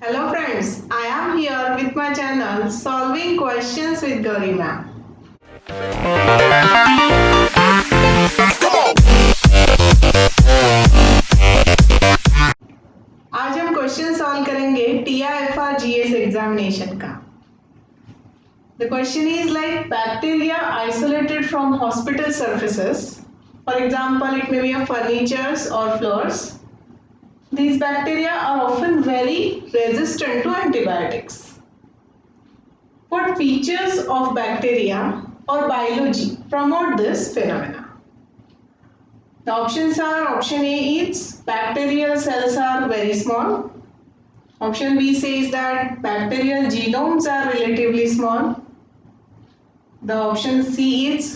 Hello friends, I am here with my channel Solving Questions with Gauri Ma'am. आज हम question solve करेंगे TIFR GS examination का. The question is like bacteria isolated from hospital surfaces. For example, it may be a furnitures or floors. These bacteria are often very resistant to antibiotics. What features of bacteria or biology promote this phenomena? The options are: option A is bacterial cells are very small. Option B says that bacterial genomes are relatively small. The option C is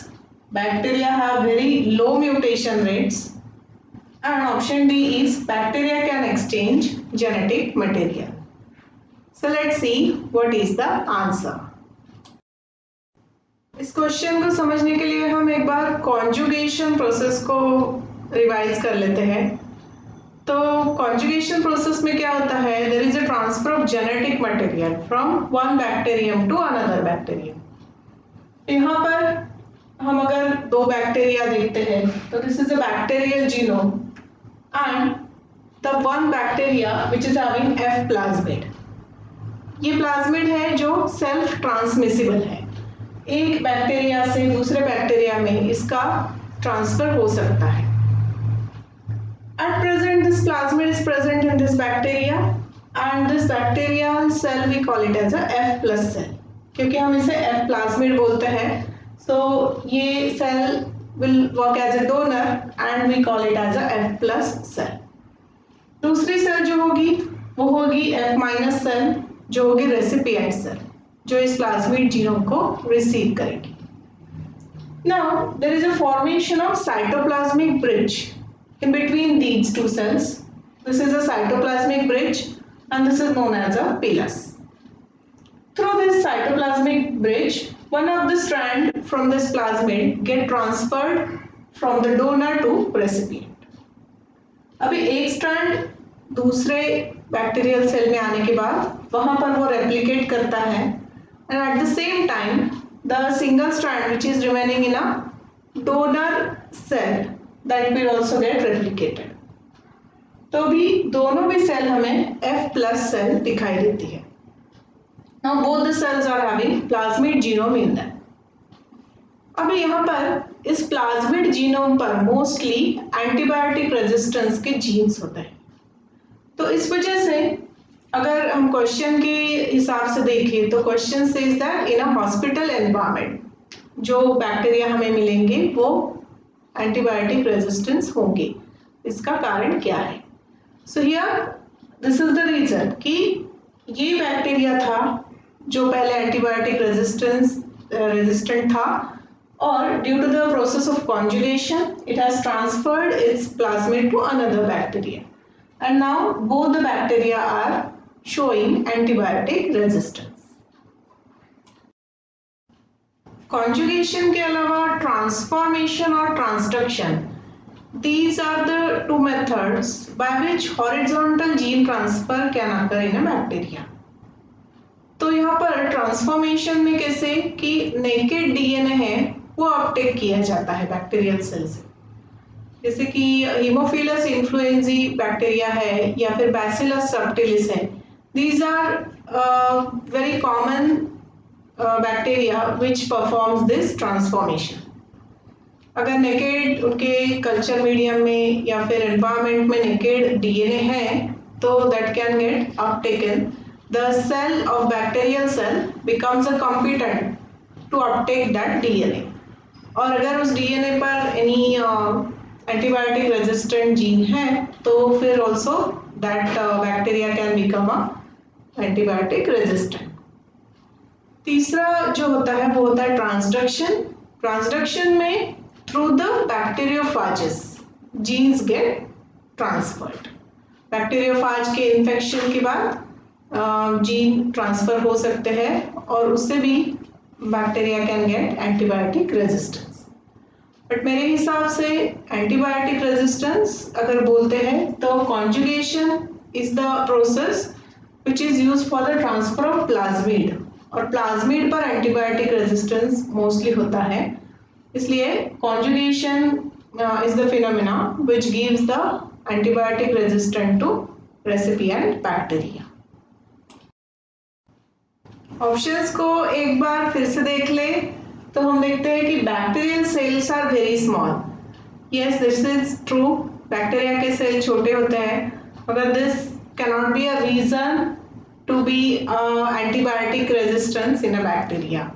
bacteria have very low mutation rates. And option D is bacteria can exchange genetic material. So let's see what is the answer. इस question को समझने के लिए हम एक बार conjugation process को revise कर लेते हैं. तो कॉन्जुगेशन प्रोसेस में क्या होता है? There is a transfer of genetic material from one bacterium to another bacterium. यहाँ पर हम अगर दो बैक्टीरिया देखते हैं तो this is a bacterial genome and the one bacteria which is having F plasmid. ये प्लाज्मिड है जो सेल्फ ट्रांसमिसिबल है. एक बैक्टीरिया से दूसरे बैक्टीरिया में इसका ट्रांसफर हो सकता है. At present, this plasmid is present in this bacteria and this bacterial cell we call it as a F plus cell. क्योंकि हम इसे F plasmid बोलते हैं, so ये cell will work as a donor and we call it as a F plus cell. दूसरी cell जो होगी वो होगी F minus cell, जो होगी recipient cell, जो इस plasmid जीनोम को रिसीव करेगी. Now there is a formation of cytoplasmic bridge in between these two cells. This is a cytoplasmic bridge and this is known as a pilus. Through this cytoplasmic bridge, one of the strand from this plasmid get transferred from the donor to recipient. अभी एक strand दूसरे bacterial cell में आने के बाद वहां पर वो रेप्लिकेट करता है and at the same time the single strand which is remaining in a donor cell that will also get replicated. तो भी दोनों भी सेल हमें F plus सेल दिखाई देती है. Now both the cells are having plasmid genome in them. अभी यहाँ पर इस प्लाज्मिड जीनोम पर मोस्टली एंटीबायोटिक रेजिस्टेंस के जीन्स होते हैं. तो इस वजह से अगर हम क्वेश्चन के हिसाब से देखें तो question says that in a hospital environment जो बैक्टीरिया हमें मिलेंगे वो एंटीबायोटिक रेजिस्टेंस होंगे. इसका कारण क्या है? So here this is the reason कि ये बैक्टीरिया था जो पहले एंटीबायोटिक रेजिस्टेंट था और due to the process of conjugation it has transferred its plasmid to another bacteria and now both the bacteria are showing antibiotic resistance. Conjugation के अलावा transformation और transduction, these are the two methods by which horizontal gene transfer can occur in a bacteria. तो यहाँ पर transformation में कैसे कि naked DNA है वो अपटेक किया जाता है बैक्टीरियल सेल से. जैसे कि हीमोफिलस इन्फ्लुएंजी बैक्टीरिया है या फिर बैसिलस सबटिलिस है. These are very common bacteria which performs this transformation. अगर नेकेड उनके कल्चर मीडियम में या फिर एनवायरनमेंट में नेकेड डीएनए है तो that can get uptaken. The cell of bacterial cell becomes a competent to uptake that DNA. और अगर उस डीएनए पर एनी एंटीबायोटिक रेजिस्टेंट जीन है तो फिर also that bacteria can become a antibiotic resistant. तीसरा जो होता है वो होता है ट्रांसडक्शन. ट्रांसडक्शन में through the bacteriophages genes get transferred. Bacteriophage के इन्फेक्शन के बाद जीन ट्रांसफर हो सकते हैं और उससे भी bacteria can get antibiotic resistance. But मेरे हिसाब से एंटीबायोटिक रेजिस्टेंस अगर बोलते हैं तो conjugation is the process which is used for the transfer of plasmid, और प्लाज्मिड पर एंटीबायोटिक रेजिस्टेंस मोस्टली होता है, इसलिए conjugation is the phenomena which gives the antibiotic resistant to recipient bacteria. Options को एक बार फिर से देख ले तो हम देखते हैं कि bacterial cells are very small. Yes, this is true. Bacteria के सेल छोटे होते हैं, मगर this cannot be a reason to be antibiotic resistance in a bacteria.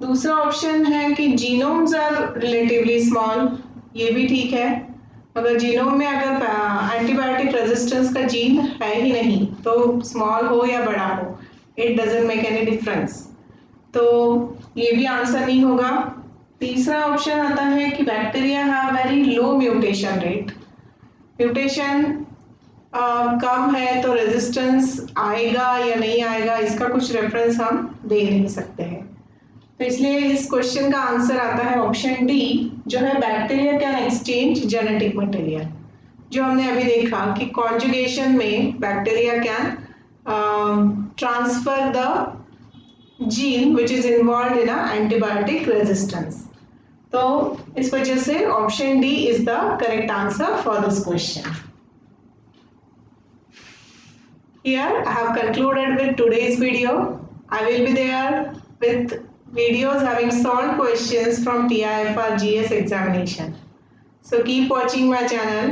दूसरा ऑप्शन है कि जीनोम्स आर रिलेटिवली स्मॉल. ये भी ठीक है, मगर जीनोम में अगर एंटीबायोटिक रेजिस्टेंस का जीन है ही नहीं तो स्मॉल हो या बड़ा हो, it doesn't make any difference. तो ये भी आंसर नहीं होगा. तीसरा ऑप्शन आता है कि bacteria have very low mutation rate. Mutation कम है तो रेजिस्टेंस आएगा या नहीं आएगा इसका कुछ रेफरेंस हम दे नहीं सकते हैं. तो इसलिए इस क्वेश्चन का आंसर आता है ऑप्शन डी, जो है bacteria can exchange genetic material. जो हमने अभी देखा कि कॉन्जुगेशन में bacteria can transfer the gene which is involve in antibiotic resistance. तो इस वजह से option D is the correct answer for this question. Here I have concluded with today's video. I will be there with videos having solved questions from TIFR GS examination. So keep watching my channel,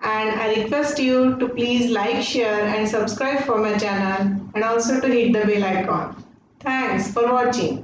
and I request you to please like, share and subscribe for my channel, and also to hit the bell icon. Thanks for watching.